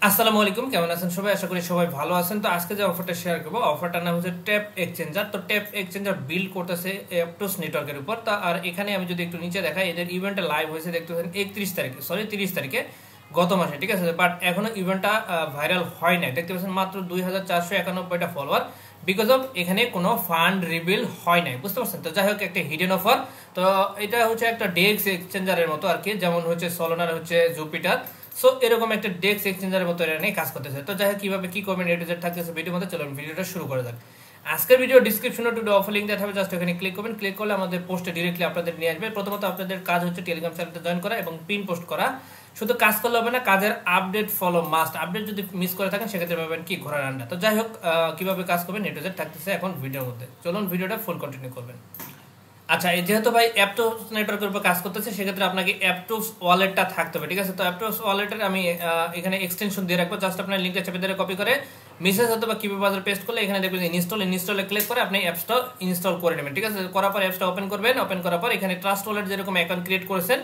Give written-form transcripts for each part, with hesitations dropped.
আসসালামু আলাইকুম, কেমন আছেন সবাই? আশা করি সবাই ভালো আছেন। তো আজকে যে অফারটা শেয়ার করবো, অফারটার নাম হচ্ছে ট্যাপ এক্সচেঞ্জার। তো ট্যাপ এক্সচেঞ্জার বিল্ড করতেছে অ্যাপটোস নেটওয়ার্কের উপর। তা আর এখানে আমি যদি একটু নিচে দেখাই, এদের ইভেন্টটা লাইভ হয়েছে দেখতে পাচ্ছেন 30 তারিখে গত মাসে, ঠিক আছে। বাট এখনো ইভেন্টটা ভাইরাল হয় নাই, দেখতে পাচ্ছেন মাত্র 2491টা ফলোয়ার। বিকজ অফ এখানে কোনো ফান্ড রিভিল হয় নাই, বুঝতে পারছেন? তো যাই হোক, একটা হিডেন অফার। তো এটা হচ্ছে একটা ডেক্স এক্সচেঞ্জারের মতো আর কি, যেমন হচ্ছে সলোনার হচ্ছে জুপিটার। সো এরকম একটা ডেক্স এক্সচেঞ্জারের মতো এটা নিয়ে কাজ করতেছে। তো যাই হোক, কিভাবে কি করবেন এ টু জেড থাকতেছে ভিডিওর মধ্যে। চলুন ভিডিওটা শুরু করা যাক। আজকের ভিডিও ডিসক্রিপশনে টু অফার লিংক দেওয়া থাকবে, জাস্ট এখানে ক্লিক করবেন। ক্লিক করলে আমাদের পোস্টে ডিরেক্টলি আপনাদের নিয়ে আসবে। প্রথমত আপনাদের কাজ হচ্ছে টেলিগ্রাম চ্যানেলটা জয়েন করা এবং পিন পোস্ট করা। শুধু কাজ করলে হবে না, কাজের আপডেট ফলো মাস্ট। আপডেট যদি মিস করে থাকেন সেক্ষেত্রে পাবেন কি ঘোড়ার আন্ডা। তো যাই হোক, কিভাবে কাজ করবেন এ টু জেড থাকতেছে এখন ভিডিওর মধ্যে। চলুন ভিডিওটা ফুল কন্টিনিউ করবেন। আচ্ছা, যেহেতু ভাই অ্যাপটোস নেটওয়ার্কের উপর কাজ করতেছে, সেক্ষেত্রে আপনাকে অ্যাপটোস ওয়ালেটটা থাকতে হবে, ঠিক আছে। তো অ্যাপটোস ওয়ালেটের আমি এখানে এক্সটেনশন দিয়ে রাখবো। জাস্ট আপনার লিঙ্কটা চেপে ধরে কপি করে মেসেজ অথবা কিভাবে বাজার পেস্ট করলে এখানে দেখবেন ইনস্টলে ক্লিক করে আপনি অ্যাপসটা ইনস্টল করে নেবেন, ঠিক আছে। করার পর অ্যাপসটা ওপেন করবেন। ওপেন করার পর এখানে ট্রাস্ট ওয়ালেট যেরকম অ্যাকাউন্ট ক্রিয়েট করেছেন,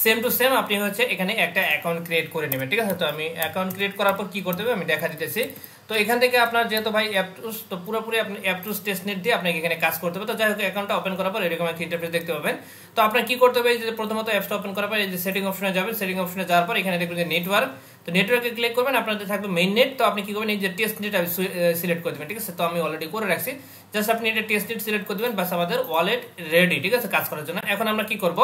সেম টু সেম আপনি হচ্ছে এখানে একটা অ্যাকাউন্ট ক্রিয়েট করে নেবেন, ঠিক আছে। তো আমি অ্যাকাউন্ট ক্রিয়েট করার পর কি করতে হবে আমি দেখা দিতেছি। তো এখান থেকে আপনার যেহেতু ভাই অ্যাপটুস, তো পুরোপুরি আপনি অ্যাপটুস টেস্টনেট দিয়ে আপনাকে এখানে কাজ করতে হবে। তো যাই হোক, অ্যাকাউন্টটা ওপেন করার পর এরকম একটা ইন্টারফেস দেখতে পাবেন। তো আপনার কি করতে হবে, যে প্রথমত অ্যাপসটা ওপেন করার পর এই যে সেটিং অপশনে যাবেন। সেটিং অপশনে যাওয়ার পর এখানে দেখবেন যে নেটওয়ার্ক, তো নেটওয়ার্কে ক্লিক করবেন। আপনাদের থাকবে মেইন নেট। তো আপনি কি করবেন, এই যে টেস্ট নেট সিলেক্ট করে দেবেন, ঠিক আছে। তো আমি অলরেডি করে রাখছি। জাস্ট আপনি এটা টেস্ট নেট সিলেক্ট করে দেবেন, বাস আমাদের ওয়ালেট রেডি, ঠিক আছে, কাজ করার জন্য। এখন আমরা কি করব,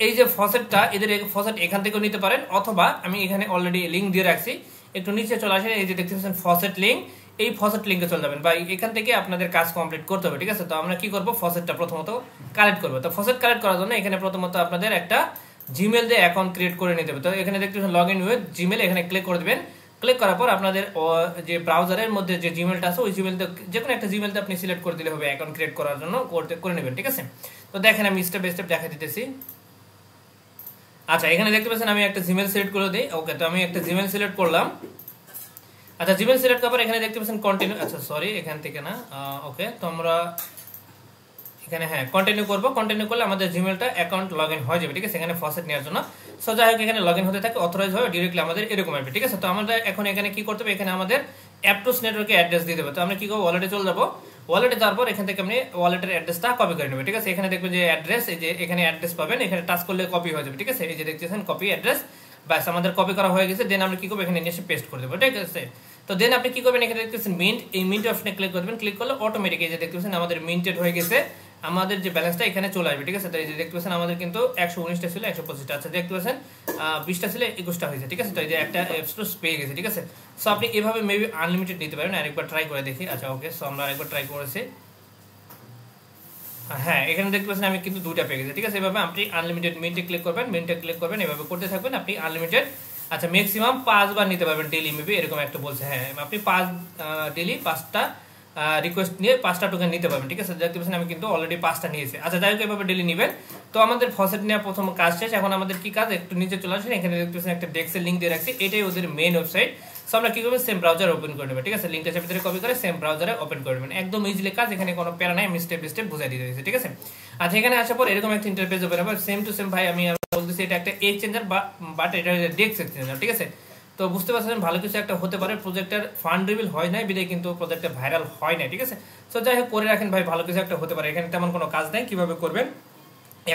এই যে ফসেটটা, এদের ফসেট এখান থেকেও নিতে পারেন, অথবা আমি এখানে অলরেডি লিঙ্ক দিয়ে রাখছি। একটু নিচে চলে আসেন, এই যে দেখতে পাচ্ছেন ফসেট লিঙ্ক, এই ফসেট লিঙ্কে চলে যাবেন বা এখান থেকে আপনাদের কাজ কমপ্লিট করতে হবে, ঠিক আছে। তো আমরা কি করব, ফসেটটা প্রথমত কালেক্ট করবো। তো ফসেট কালেক্ট করার জন্য এখানে প্রথমত আপনাদের একটা জিমেল দিয়ে অ্যাকাউন্ট ক্রিয়েট করে নিতে হবে। তো এখানে দেখতে পাচ্ছেন লগ ইন উইথ জিমেল, এখানে ক্লিক করে দেবেন। ক্লিক করার পর আপনাদের যে ব্রাউজারের মধ্যে যে জিমেলটা আছে, ওই জিমেলটা যে কোনো একটা জিমেলতে আপনি সিলেক্ট করে দিলে হবে অ্যাকাউন্ট ক্রিয়েট করার জন্য, করে নেবেন, ঠিক আছে। তো দেখেন আমি স্টেপ বাই স্টেপ দেখা দিতেছি। আচ্ছা, এখানে দেখতে পাচ্ছেন আমি একটা জিমেল সিলেক্ট করে দিই। ওকে, তো আমি একটা জিমেল সিলেক্ট করলাম। আচ্ছা, জিমেল সিলেক্ট করার পর এখানে দেখতে পাচ্ছেন কন্টিনিউ। আচ্ছা সরি, এখান থেকে না। ওকে, তো আমরা এখানে হ্যাঁ কন্টিনিউ করবো। কন্টিনিউ করলে আমাদের জিমেলটা অ্যাকাউন্ট লগ ইন হয়ে যাবে, ঠিক আছে, এখানে ফসেট নেওয়ার জন্য। সো যাই হোক, এখানে লগ ইন হতে থাকে, অথরাইজ হয়ে ডিরেক্টলি আমাদের এরকম আসবে, ঠিক আছে। তো আমাদের এখন এখানে কি করতে হবে, এখানে আমাদের অ্যাপটোস নেটওয়ার্কে অ্যাড্রেস দিয়ে দেবে। তো আমরা কি করবো, ওয়ালেটে চলে যাবো। ওয়ালেটে যাওয়ার পর এখান থেকে আপনি ওয়ালেটের অ্যাড্রেসটা কপি করে নেবেন, ঠিক আছে। এখানে দেখবেন যে অ্যাড্রেস, এই যে এখানে অ্যাড্রেস পাবেন, এখানে টাচ করলে কপি হয়ে যাবে, ঠিক আছে। এই যে দেখতেছেন কপি অ্যাড্রেস, ব্যাস আমাদের কপি করা হয়ে গেছে। দেন আমরা কি করবো, এখানে এসে পেস্ট করে দেবো, ঠিক আছে। তো দেন আপনি কি করবেন, এখানে দেখতেছেন মিন্ট, এই মিন্ট অপশনে ক্লিক করবেন। ক্লিক করলে অটোমেটিক এই যে দেখতেছেন আমাদের মিন্টেড হয়ে গেছে, আমাদের যে ব্যালেন্সটা এখানে চলে আসবে, ঠিক আছে। তো এই যে দেখতে পাচ্ছেন আমাদের কিন্তু 119টা ছিল 125টা, আচ্ছা দেখতে পাচ্ছেন 20টা ছিল 21টা হয়েছে, ঠিক আছে। তো এই যে একটা অ্যাপস পেয়ে গেছে, ঠিক আছে। সো আপনি এভাবে মেবি আনলিমিটেড নিতে পারেন। আরেকবার ট্রাই করে দেখি। আচ্ছা ওকে, সো আমরা আরেকবার ট্রাই করেছি। হ্যাঁ, এখানে দেখতে পাচ্ছেন আমি কিন্তু 2টা পেয়ে গেছি, ঠিক আছে। এভাবে আপনি আনলিমিটেড মিন্টে ক্লিক করবেন, মিন্টে ক্লিক করবেন, এভাবে করতে থাকবেন আপনি আনলিমিটেড। আচ্ছা, ম্যাক্সিমাম 5 বার নিতে পারবেন ডেইলি, মেবি এরকম একটা বলছে। হ্যাঁ, আপনি ডেইলি 5টা রিকোয়েস্ট নিয়ে 5টা টোকেন নিতে পারবেন, ঠিক আছে। দেখতে পাচ্ছেন আমি কিন্তু অলরেডি 5টা নিয়েছি। আচ্ছা যাই হোক, এভাবে ডেইলি নেবেন। তো আমাদের ফসেট নেওয়া প্রথম কাজ শেষ। এখন আমাদের কি কাজ, একটু নিচে চলে আসেন, এখানে দেখতে পাচ্ছেন একটা ডেক্সের লিঙ্ক দিয়ে রাখছি, এটাই ওদের মেইন ওয়েবসাইট। সো আমরা কি করবেন, সেম ব্রাউজার ওপেন করে নেবেন, ঠিক আছে। লিঙ্কটা চেপে ধরে কপি করে সেম ব্রাউজারে ওপেন করে নেবেন, একদম ইজিলি কাজ, এখানে কোনো প্যারা নাই, আমি স্টেপ বাই স্টেপ বুঝাই দিয়ে দিয়েছি, ঠিক আছে। আচ্ছা, এখানে আসার পর এরকম একটা ইন্টারফেস ওপেন হবে, সেম টু সেম ভাই আমি বলতেছি এটা একটা এক্সচেঞ্জার বাট এটা ডেক্স এক্সচেঞ্জার, ঠিক আছে। তো বুঝতে পারছেন ভালো কিছু একটা হতে পারে। প্রজেক্টের ফান্ড রিভিল হয় নাই বিদায় কিন্তু প্রজেক্টটা ভাইরাল হয় না, ঠিক আছে। তো যাই হোক, করে রাখেন ভাই, ভালো কিছু একটা হতে পারে। এখানে তেমন কোনো কাজ নাই, কিভাবে করবেন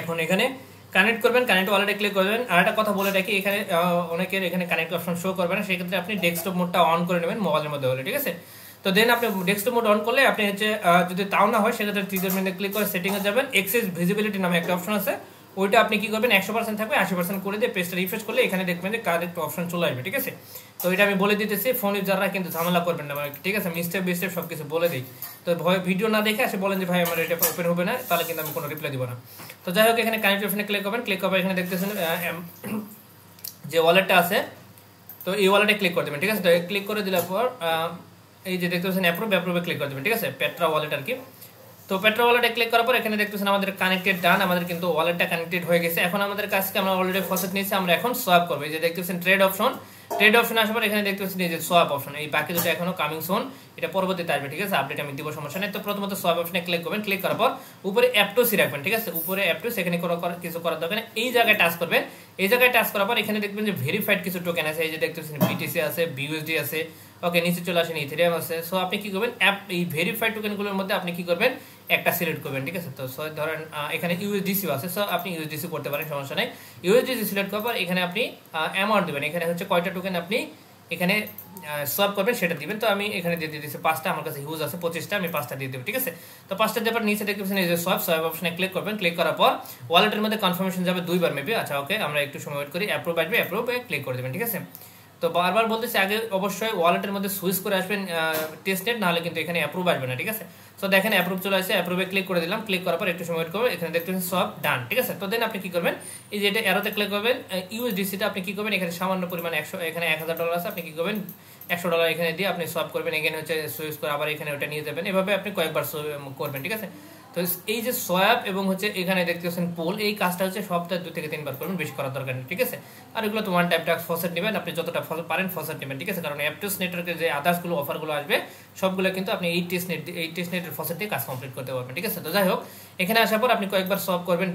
এখন এখানে কানেক্ট করবেন, কানেক্ট ওয়ালেটে ক্লিক করবেন। আর একটা কথা বলে রাখি, এখানে অনেকের এখানে কানেক্ট অপশন শো করবে না, সেক্ষেত্রে আপনি ডেস্কটপ মোডটা অন করে নেবেন মোবাইলের মধ্যে হলে, ঠিক আছে। তো দেন আপনি ডেস্কটপ মোড অন করলে আপনি হচ্ছে যদি তাও না হয় সেক্ষেত্রে টিজার মেনুতে ক্লিক করে সেটিংয়ে যাবেন। এক্সেস ভিজিবিলিটি নামে একটা অপশন আছে, ওইটা আপনি কি করবেন 100% থাকবে, 80% করে দিয়ে পেজটা রিফ্রেশ করলে এখানে দেখবেন যে কারেক্ট অপশন চলে আসবে, ঠিক আছে। তো এটা আমি বলে দিতেছি, ফোন ইউজাররা কিন্তু ঝামেলা করবেন না, ঠিক আছে। আমি স্টেপ বাই স্টেপ সবকিছু বলে দিই। তো ভয় ভিডিও না দেখে আসে বলেন যে ভাই আমার এটা ওপেন হবে না, তাহলে কিন্তু আমি কোনো রিপ্লাই দিব না। তো যাই হোক, এখানে কানেক্ট অপশনে ক্লিক করবেন। ক্লিক করবেন, এখানে দেখতেছেন যে ওয়ালেটটা আছে, তো এই ওয়ালেটে ক্লিক করে দেবেন, ঠিক আছে। তো ক্লিক করে দেওয়ার পর এই যে দেখতে পাচ্ছেন অ্যাপ্রুভে ক্লিক করে দেবেন, ঠিক আছে। পেট্রা ওয়ালেট আর কি। তো পেট্রা ওয়ালেটে ক্লিক করার পর এখানে দেখতেছেন আমাদের কানেক্টেড ডান, আমাদের কিন্তু ওয়ালেটটা কানেক্টেড হয়ে গেছে। এখন আমাদের কাজকে আমরা অলরেডি ফসেট নিয়েছি, আমরা এখন সোয়াপ করবো। এই যে দেখতেছেন ট্রেড অপশন, ট্রেড অপশন আসার পর এখানে দেখতে পাচ্ছেন এই যে সোয়াপ অপশন, এই বাকি দুটো এখনো কামিং সুন, এটা পরবর্তীতে আসবে, ঠিক আছে, আপডেট আমি দিব, সমস্যা নেই। তো প্রথমত সোয়াপ অপশনে ক্লিক করবেন, ক্লিক করার পর উপরে অ্যাপটোসি রাখবেন, ঠিক আছে, উপরে অ্যাপটোস, এখানে কিছু করার দরকার নেই, এই জায়গায় টাচ করবেন। এই জায়গায় টাচ করার পর এখানে দেখবেন যে ভেরিফাইড কিছু টোকেন আছে, এই যে দেখতে পাচ্ছেন বিটিসি আছে, বিইউএসডি আছে, ওকে, নিচে চলে আসেন ইথেরিয়াম আছে। সো আপনি কি করবেন, এই ভেরিফাইড টোকেনগুলোর মধ্যে আপনি কি করবেন, একটা সিলেক্ট করবেন, ঠিক আছে। তো ধরেন এখানে ইউএসডিসি আছে, সো আপনি ইউএসডিসি করতে পারেন, সমস্যা নাই। ইউএসডিসি সিলেক্ট করার পর এখানে আপনি অ্যামাউন্ট দেবেন, এখানে হচ্ছে কয়টা টোকেন আপনি এখানে সোয়াপ করবেন সেটা দিবেন। তো আমি এখানে দিয়ে দিয়েছি 5টা, আমার কাছে হিউজ আছে 25টা, আমি 5টা দিয়ে দেবো, ঠিক আছে। তো 5টা দেওয়ার নিচে দেখতে পাচ্ছেন এই যে সোয়াপ অপশনে ক্লিক করবেন, ক্লিক করার পর ওয়ালেটের মধ্যে কনফার্মেশন যাবে 2বার মেবি, আচ্ছা ওকে, আমরা একটু সময় ওয়েট করি, অ্যাপ্রুভ আসবে, অ্যাপ্রুভে ক্লিক করে দেবেন, ঠিক আছে। তো বারবার বলতেছি আগে অবশ্যই ওয়ালেটের মধ্যে সুইচ করে আসবেন টেস্টনেট, নাহলে কিন্তু এখানে অ্যাপ্রুভ আসবে না, ঠিক আছে। তো দেখেন অ্যাপ্রুভ চলে আসছে, অ্যাপ্রুভে ক্লিক করে দিলাম, ক্লিক করার পর একটু সময় ওয়েট করবেন, এখানে দেখতে পাচ্ছেন সব ডান, ঠিক আছে। তো দেন আপনি কি করবেন, এই যে এটা অ্যারোতে ক্লিক করবেন, ইউএসডিসিটা আপনি কি করবেন, এখানে সামান্য পরিমাণ 100, এখানে $1000 আছে, আপনি কি করবেন $100 এখানে দিয়ে আপনি সোয়াপ করবেন, এখানে হচ্ছে সুইচ করে আবার এখানে ওটা নিয়ে যাবেন, এভাবে আপনি কয়েকবার করবেন, ঠিক আছে। তো এই যে সোয়াপ এবং হচ্ছে এখানে দেখতে পাচ্ছেন পোল, এই কাজটা হচ্ছে সপ্তাহে 2 থেকে 3বার করবেন, বেশি করার দরকার নেই, ঠিক আছে। আর এগুলো তো ওয়ান টাইম টাস্ক, ফসেট নেবেন, আপনি যতটা পারেন ফসেট নেবেন, ঠিক আছে, কারণ অ্যাপটোস নেটওয়ার্কের যে আদার্সগুলো অফারগুলো আসবে সবগুলো কিন্তু আপনি এই টেস্টনেটের ফসেট দিয়ে কাজ কমপ্লিট করতে পারবেন, ঠিক আছে। তো যাই হোক, এখানে আসার পর আপনি কয়েকবার সোয়াপ করবেন,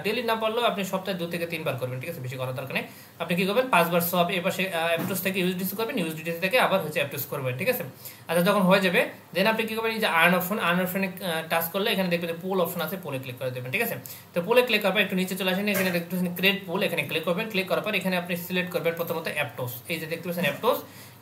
ডেইলি না পারলেও আপনি সপ্তাহে 2 থেকে 3বার করবেন, ঠিক আছে, বেশি করার দরকার নেই। আপনি কি করবেন, 5বার সোয়াপ এ পাশে অ্যাপটোস থেকে ইউএসডিসি করবেন, ইউএসডিসি থেকে আবার হচ্ছে অ্যাপটোস করবেন, ঠিক আছে। আচ্ছা, যখন হয়ে যাবে দেন আপনি কি করবেন, এই যে আর্ন অপশনে টাচ করলে এখানে দেখবেন যে পোল অপশন আছে, পোলে ক্লিক করে দেবেন, ঠিক আছে। তো পোলে ক্লিক করার পর একটু নিচে চলে আসেন, এখানে দেখতে পাচ্ছেন ক্রিয়েট পোল, এখানে ক্লিক করবেন, ক্লিক করার পর এখানে আপনি সিলেক্ট করবেন প্রথমত অ্যাপটোস, এই যে দেখতে পাচ্ছেন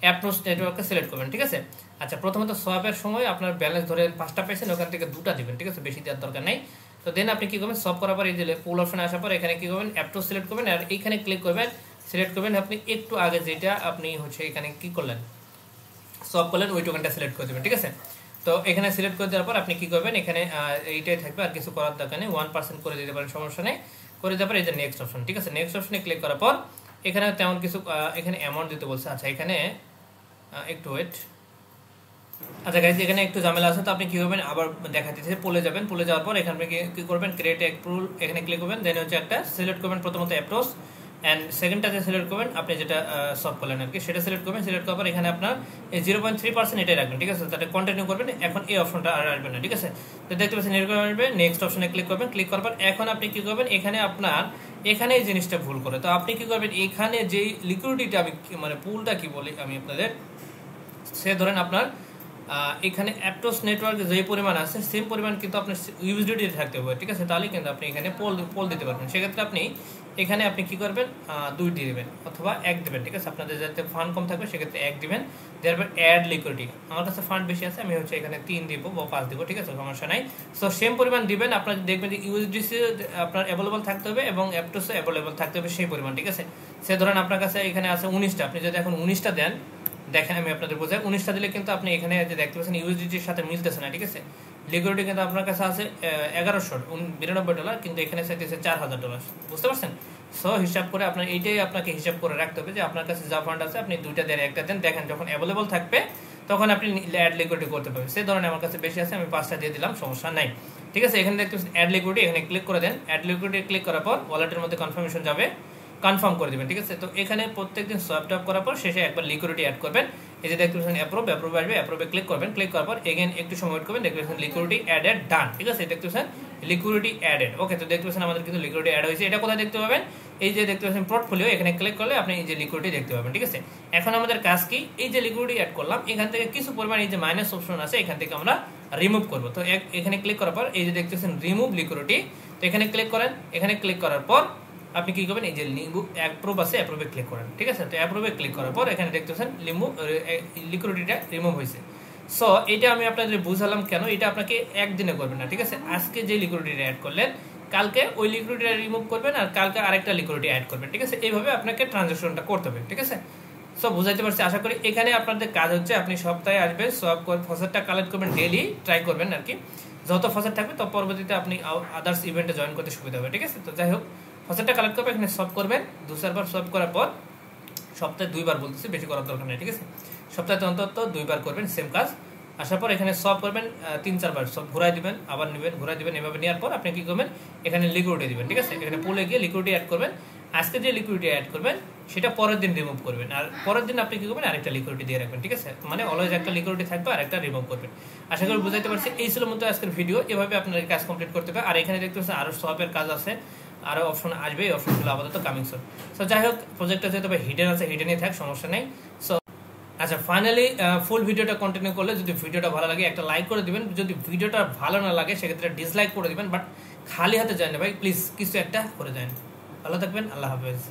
অ্যাপটোস নেটওয়ার্ককে সিলেক্ট করবেন, ঠিক আছে। আচ্ছা, প্রথমত সোয়াপের সময় আপনার ব্যালেন্স ধরে 5টা পেয়েছেন, ওখান থেকে 2টা দিবেন, ঠিক আছে, বেশি দেওয়ার দরকার নেই। তো দেন আপনি কি করবেন, সোয়াপ করার পর এই যে পোল অপশনে আসার পর এখানে কি করবেন, অ্যাপটোস সিলেক্ট করবেন, আর এইখানে ক্লিক করবেন, সিলেক্ট করবেন আপনি একটু আগে যেটা আপনি হচ্ছে এখানে কি করলেন, সোয়াপ করলেন, ওই টোকেনটা সিলেক্ট করে দেবেন, ঠিক আছে। তো এখানে সিলেক্ট করে দেওয়ার পর আপনি কি করবেন, এখানে এইটাই থাকবে, আর কিছু করার দরকার নেই, 1% করে দিতে পারেন, সমস্যা নেই। করে দেওয়ার পর এই যে নেক্সট অপশন, ঠিক আছে, নেক্সট অপশনে ক্লিক করার পর এখানে তেমন কিছু এখানে অ্যামাউন্ট দিতে বলছে, আচ্ছা এখানে একটু ওয়েট, আচ্ছা গাইজ এখানে একটু ঝামেলা আছে, তো আপনি কি করবেন, আবার দেখা দিচ্ছে পোলে যাবেন, পোলে যাওয়ার পর এখানে কি করবেন, ক্রিয়েট অ্যাপ্রুভাল, এখানে ক্লিক করবেন, দেন হচ্ছে একটা সিলেক্ট করবেন প্রথমত অ্যাপ্রোচ, অ্যান্ড সেকেন্ডটাতে সিলেক্ট করবেন আপনি যেটা সলভ করলেন আর কি, সেটা সিলেক্ট করবেন, সিলেক্ট করার পর এখানে আপনার এই 0.3% এটাই রাখবেন, ঠিক আছে, তাতে কন্টিনিউ করবেন, এখন এই অপশনটা আর আসবে না, ঠিক আছে। তো দেখতে পাচ্ছেন এরকম আসবে, নেক্সট অপশনে ক্লিক করবেন, ক্লিক করার পর এখন আপনি কি করবেন, এখানে আপনার এখানে এই জিনিসটা ভুল করে, তো আপনি কি করবেন, এখানে যেই লিকুইডিটি আমি মানে পুলটা কি বলি আমি আপনাদের, সে ধরেন আপনার এখানে অ্যাপটোস নেটওয়ার্কে যে পরিমাণ আছে সেম পরিমাণ কিন্তু আপনার ইউএসডিটি থাকতে হবে, ঠিক আছে, তাহলে কিন্তু আপনি এখানে পোল দিতে পারবেন। সেক্ষেত্রে আপনি এখানে আপনি কি করবেন, 2 দিয়ে দেবেন অথবা 1 দেবেন, ঠিক আছে, আপনাদের যাতে ফান্ড কম থাকবে সেক্ষেত্রে 1 দিবেন। তারপর অ্যাড লিকুইডিটি, আমার কাছে ফান্ড বেশি আছে, আমি হচ্ছে এখানে 3 দিব বা 5 দিব, ঠিক আছে, সমস্যা নাই। সো সেম পরিমাণ দিবেন, আপনার দেখবেন যে ইউএসডিসি আপনার অ্যাভেলেবল থাকতে হবে এবং অ্যাপটোসে অ্যাভেলেবল থাকতে হবে সেই পরিমাণ, ঠিক আছে। সে ধরেন আপনার কাছে এখানে আছে 19টা, আপনি যদি এখন 19টা দেন, দেখেন আমি আপনাদের বোঝাই, 19টা দিলে কিন্তু আপনি এখানে যে দেখতে পাচ্ছেন ইউএসডিটির সাথে মিলতেছে না, ঠিক আছে। লিকুইডিটি কিন্তু আপনার কাছে আছে $1192, কিন্তু এখানে চাইতেছে $4000, বুঝতে পারছেন। সো হিসাব করে আপনার এইটাই আপনাকে হিসাব করে রাখতে হবে যে আপনার কাছে যা ফান্ড আছে আপনি 2টা দেন 1টা দেন, দেখেন যখন অ্যাভেলেবল থাকবে তখন আপনি অ্যাড লিকুইডিটি করতে পারবেন। সেই ধরনের আমার কাছে বেশি আছে, আমি 5টা দিয়ে দিলাম, সমস্যা নাই, ঠিক আছে। এখানে দেখতে পাচ্ছেন অ্যাড লিকুইডিটি, এখানে ক্লিক করে দেন, অ্যাড লিকুইডিটি ক্লিক করার পর ওয়ালেটের মধ্যে কনফার্মেশন যাবে, কনফার্ম করে দিবেন, ঠিক আছে। তো এখানে প্রত্যেকদিন সোয়াপ টপ করার পর শেষে একবার লিকুইডিটি অ্যাড করবেন, এই যে দেখতে পাচ্ছেন অ্যাপ্রুভ আসবে, অ্যাপ্রুভে ক্লিক করবেন, ক্লিক করার পর এগেন একটু সময় ওয়েট করবেন, দেখতে পাচ্ছেন লিকুইডিটি অ্যাডেড ডান, ঠিক আছে, দেখতে পাচ্ছেন লিকুইডিটি অ্যাডেড, ওকে। তো দেখতে পাচ্ছেন আমাদের কিন্তু লিকুইডিটি অ্যাড হয়েছে, এটা কোথায় দেখতে পাবেন, এই যে দেখতে পাচ্ছেন পোর্টফোলিও, এখানে ক্লিক করলে আপনি এই যে লিকুইডিটি দেখতে পাবেন, ঠিক আছে। এখন আমাদের কাজ কি, এই যে লিকুইডিটি অ্যাড করলাম এখান থেকে কিছু পরিমাণ এই যে মাইনাস অপশন আছে এখান থেকে আমরা রিমুভ করব। তো এখানে ক্লিক করার পর এই যে দেখতে পাচ্ছেন রিমুভ লিকুইডিটি, তো এখানে ক্লিক করেন, এখানে ক্লিক করার পর আপনি কি করবেন, এই যে অ্যাপ্রুভ আছে অ্যাপ্রুভে ক্লিক করেন, ঠিক আছে। তো অ্যাপ্রুভে ক্লিক করার পর এখানে দেখতেছেন লিকুইডিটিটা রিমুভ হয়েছে। সো এটা আমি আপনাদের বুঝালাম কেন, এটা আপনাকে একদিনে করবেন না, ঠিক আছে। আজকে যে লিকুইডিটি অ্যাড করলেন কালকে ওই লিকুইডিটি রিমুভ করবেন আর কালকে আরেকটা লিকুইডিটি অ্যাড করবেন, ঠিক আছে। এইভাবে আপনাকে ট্রানজাকশনটা করতে হবে, ঠিক আছে। সো বুঝাইতে পারছি আশা করি। এখানে আপনাদের কাজ হচ্ছে আপনি সপ্তাহে আসবেন, সব ফসেটটা কালেক্ট করবেন, ডেইলি ট্রাই করবেন আর কি, যত ফসেট থাকবে তত পরবর্তীতে আপনি আদার্স ইভেন্টে জয়েন করতে সুবিধা হবে, ঠিক আছে। তো যাই হোক, ফসেটটা কালেক্ট করবেন, এখানে সলভ করবেন, 2-4বার সলভ করার পর সপ্তাহে 2বার বলতেছি, বেশি করার দরকার নেই, ঠিক আছে। সপ্তাহে অন্তত 2বার করবেন সেম কাজ, আসার পর এখানে সলভ করবেন 3-4বার, সব ঘুরাই দিবেন, আবার নেবেন, ঘুরাই দিবেন, এভাবে নেওয়ার পর আপনি কি করবেন, এখানে লিকুইডিটি দিবেন, ঠিক আছে। এখানে পুলে গিয়ে লিকুইডিটি অ্যাড করবেন, আজকে যে লিকুইডিটি অ্যাড করবেন সেটা পরের দিন রিমুভ করবেন। আর পরের দিন আপনি কি করবেন, আরেকটা লিকুইডিটি দিয়ে রাখবেন, ঠিক আছে? মানে অলওয়েজ একটা লিকুইডিটি থাকবে আর একটা রিমুভ করবেন। আশা করি বুঝাইতে পারছি। এই ছিল মতো আজকের ভিডিও। এভাবে আপনার কাজ কমপ্লিট করতে হবে। আর এখানে দেখতে পাচ্ছেন আরও সোয়াপের কাজ আছে, আরও অপশন আসবে, এই অপশনগুলো আপাতত কামিং সুন। সো যাই হোক, প্রজেক্টটা যেহেতু হিডেন আছে, হিডেনই থাক, সমস্যা নেই। সো আচ্ছা, ফাইনালি ফুল ভিডিওটা কন্টিনিউ করলে যদি ভিডিওটা ভালো লাগে একটা লাইক করে দিবেন, যদি ভিডিওটা ভালো না লাগে সেক্ষেত্রে ডিসলাইক করে দিবেন, বাট খালি হাতে যান না ভাই, প্লিজ কিছু একটা করে দেন। ভালো থাকবেন, আল্লাহ হাফেজ।